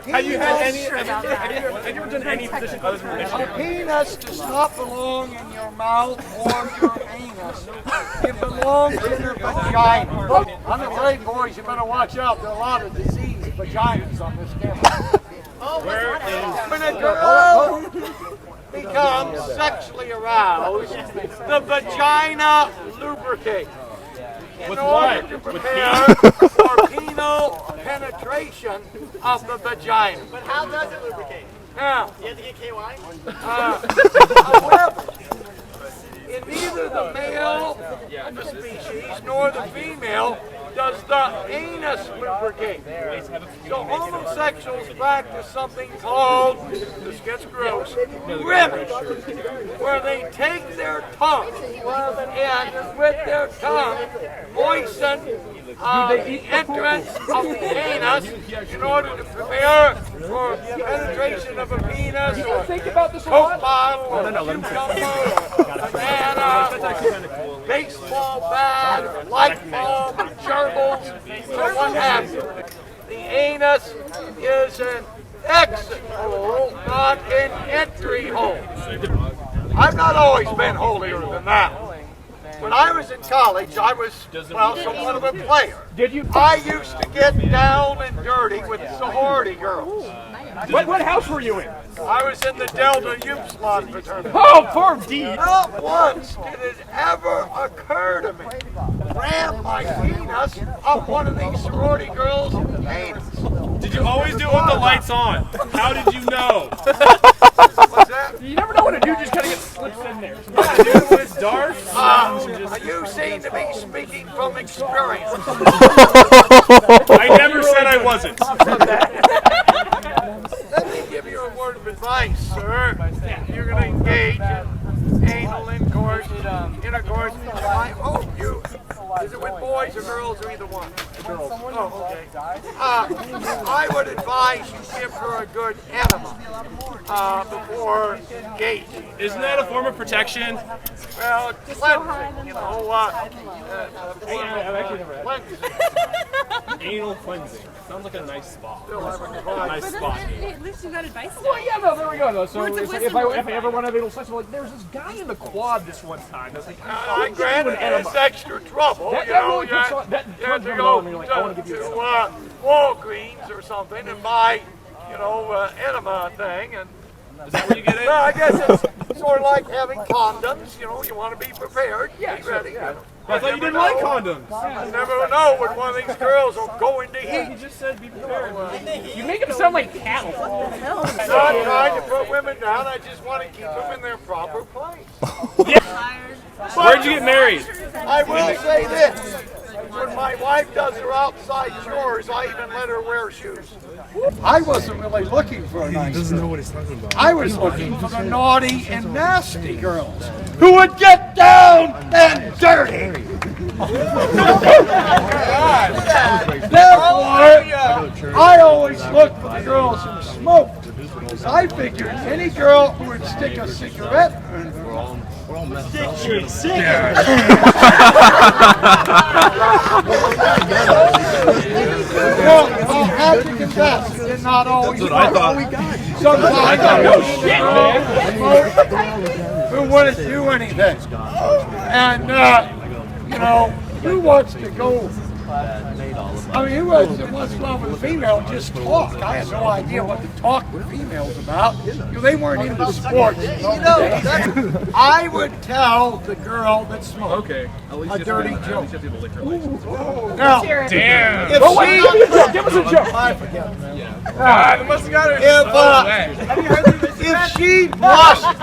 Have you had any? Have you ever done any position other than A penis does not belong in your mouth or your anus. It belongs in your vagina. I'm afraid, boys, you better watch out. There are a lot of diseased vaginas on this camera. When a girl becomes sexually aroused, the vagina lubricates. In order to prepare for penile penetration of the vagina. But how does it lubricate? Now, You have to get KY? however, in neither the male of the species nor the female does the anus lubricate. So homosexuals practice something called, this gets gross, ribbon, where they take their tongue and with their tongue moisten the entrance of the anus in order to prepare for penetration of a penis or Coke bottle or cucumber or banana, baseball bat or light bulb or gerbils or what have you. The anus is an exit hole, not an entry hole. I've not always been holier than that. When I was in college, I was, well, somewhat of a player. Did you? I used to get down and dirty with sorority girls. What house were you in? I was in the Delta Upsilon fraternity. Oh, poor D. Not once did it ever occur to me to ram my penis up one of these sorority girls' anus. Did you always do it with the lights on? How did you know? What's that? You never know when a dude just kind of gets slips in there. Yeah, dude, when it's dark. You seem to be speaking from experience. I never said I wasn't. Let me give you a word of advice, sir. You're going to engage in anal intercourse. I hope you. Is it with boys or girls or either one? Girls. Oh, okay. I would advise you give her a good enema before engaging. Isn't that a form of protection? Well, cleansing, you know. Cleansing. Anal cleansing. Sounds like a nice spot. Still haven't tried. Nice spot. At least you got advice. Well, yeah, no, there we go. Though. So Words of if wisdom. I ever want to have anal sex, like there's this guy in the quad this one time. That's like, I granted it's extra trouble. That you know, really puts on, that you have turns to me go on. You're like, I want to give you to Walgreens or something and buy, enema thing. And Is that where you get it? well, I guess it's sort of like having condoms. You know, you want to be prepared, be ready. Yeah. You know. I thought you didn't like condoms. You never know when one of these girls will go into He heat. just said be prepared. You make him sound like cattle. I'm not trying to put women down. I just want to keep them in their proper place. Where'd you get married? I will say this. When my wife does her outside chores, I even let her wear shoes. I wasn't really looking for a nice girl. what he's talking about. I was looking for the naughty and nasty girls who would get down and dirty. Therefore, I always look for the girls who smoke. Because I figured any girl who would stick a cigarette in her well, I'll have to confess, it did not always work. Sometimes I got who wouldn't do anything. And, who wants to go? I mean, who wants to go with a female and just talk? I had no idea what to talk with females about. They weren't into sports. I would tell the girl that smoked a dirty joke. Now, Damn. Give us a joke. I forget. If she blushes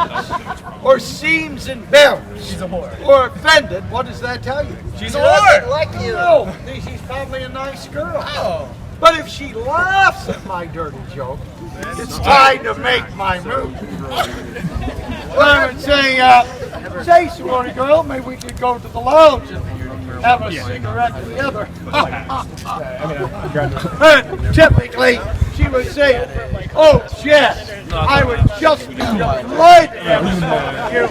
or seems embarrassed or offended, what does that tell you? She's a whore. Like you. No, she's probably a nice girl. Oh. But if she laughs at my dirty joke, it's time to make my move. Well, I would say, sorority girl, maybe we could go to the lounge and have a cigarette together. Typically, she would say, oh, Jess, I would just be delighted to have you.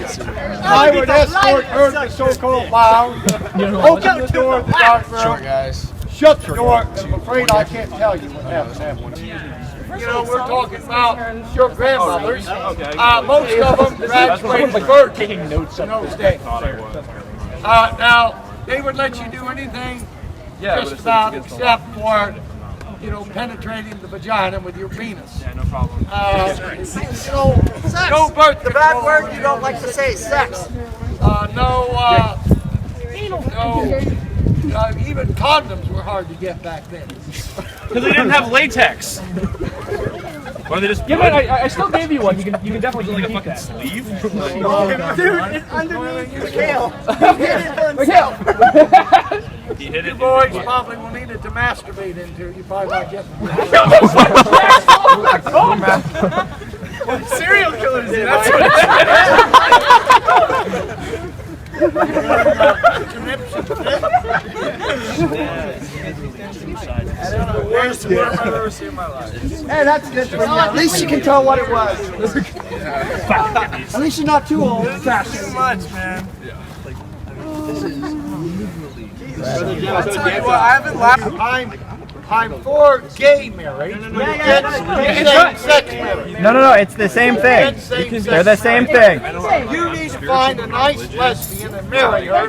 I would escort her to the so-called lounge, open the door of the dark room, shut the door. I'm afraid I can't tell you what happened. You know, we're talking about your grandmothers. Most of them graduated first in those days. Now, they would let you do anything just about except for, you know, penetrating the vagina with your penis. Yeah, no problem. You know, no birth The bad word you don't like to say is sex. Even condoms were hard to get back then. Because they didn't have latex. Why they just Yeah, man, I still gave you one. You can definitely like a keep fucking that. sleeve? Dude, it's underneath your tail. He hit it. You boys probably will need it to masturbate into. You probably might get Serial killers do. That's the worst worm I've ever seen in my life. Hey, that's good. At least you can tell what it was. At least you're not too old. Too much, man. I'll tell you what, I haven't laughed. I'm for gay marriage. Same-sex marriage. No, it's the same thing. They're the same thing. You need to find a nice lesbian and marry her.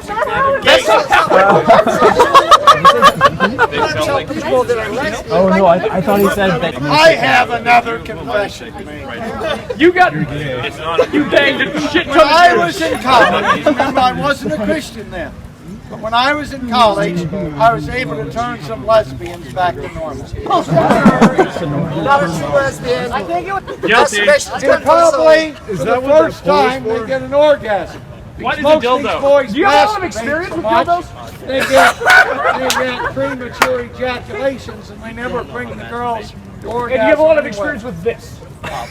Oh no, I thought he said that. I have another confession to make. You got It's not. you banged a shit When ton I of was in college, remember I wasn't a Christian then, but when I was in college, I was able to turn some lesbians back to normal. Not a true lesbian. I think it was Guilty. And probably for the first time they get an orgasm. What is a Most of these dildo? boys Do you have a lot of masturbate experience so with much, dildos? They get premature ejaculations and they never bring the girls to orgasm. And you have a lot of anyway. experience with this. Now,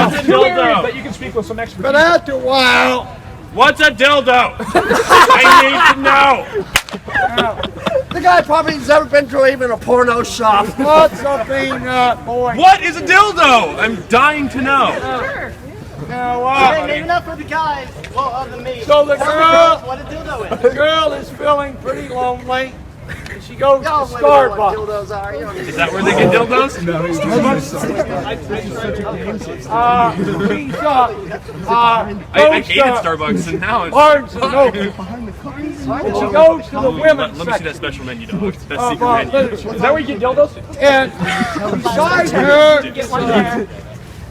What's a Two areas that dildo? you can speak with some expertise. but after a while, What's a dildo? I need to know. The guy probably has never been to even a porno shop. not something, boy. What is a dildo? I'm dying to know. Now, Maybe not for the guys. Well, other than me. so the What a dildo is. the girl is feeling pretty lonely. And she goes to Y'all know what Starbucks. dildos are. You don't need Is that where they get dildos? She's I hated Starbucks and now it's. Barnes and Noble. And she goes to the women's Let me see that section special menu, dog. Best of secret menu. literature. Is that where you get dildos? And beside her is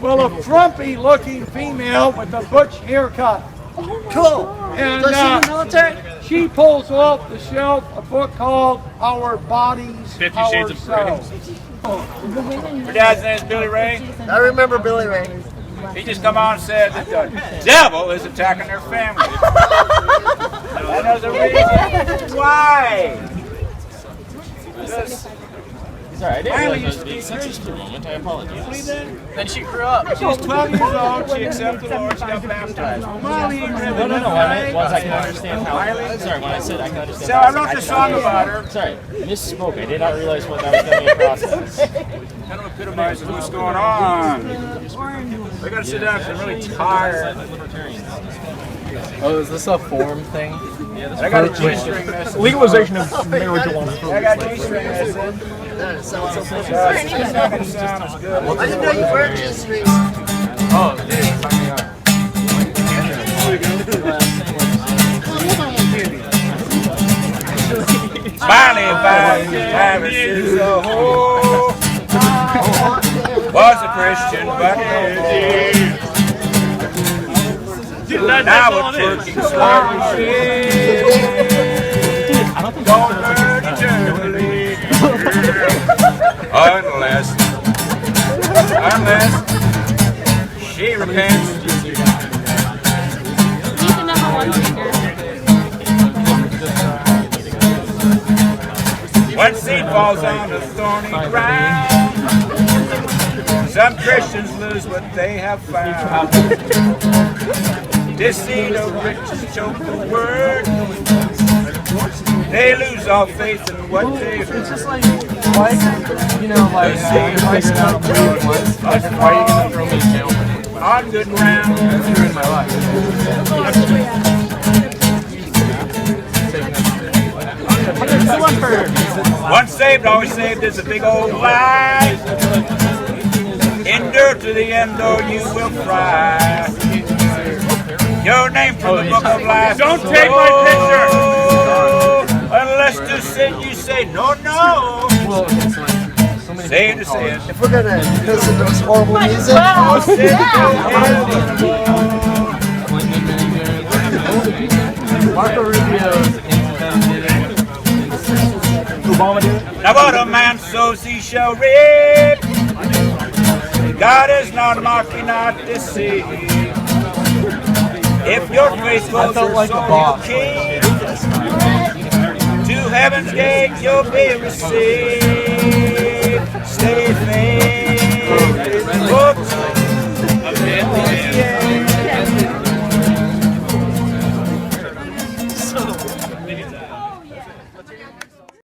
a frumpy looking female with a butch haircut. Cool. And Does she in the military? she pulls off the shelf a book called Our Bodies, 50 Our Shades of Selves. Your dad's name is Billy Ray. I remember Billy Ray. He just come out and said that the devil is attacking their family. And there's a reason why. Sorry, I didn't Finally realize used I to was be being sexist for a moment. I apologize. Then she grew up. She was 12 years old. She accepted the Lord. She got baptized. Molly No, what I meant was I can understand how. Sorry, when I said I can understand. So I wrote the song about her. Sorry, misspoke. I did not realize what that was going to be a process. Kind of epitomizes what's going on. We gotta sit down because I'm really tired. Oh, is this a form thing? I got a G-string message. Legalization of marijuana. I got a G-string message. That is so awesome. It's not gonna sound as good. I didn't know you wear G-strings. Oh, dude, sign me up. Bonnie is a whore. Was a Christian, but now it's working slowly. Don't learn eternally. Unless she repents. He's the number one speaker. When seed falls on the thorny ground, some Christians lose what they have found. Deceit of riches choke the word. They lose all faith in what they heard. It's just like, You know, like, figuring out what it was. Why are you going to throw me in jail? on good ground. That's ruined my life. Once saved, always saved is a big old lie. Endure to the end, or you will fry. Your name from the book of life. Don't take my picture. Unless to sin you say no, no. Say to sin. If we're gonna listen to this horrible music, Marco Rubio's Obama did it? Now what a man sows he shall reap. God is not mocking, not deceived. If you're faithful, so you keep. To heaven's gate you'll be received.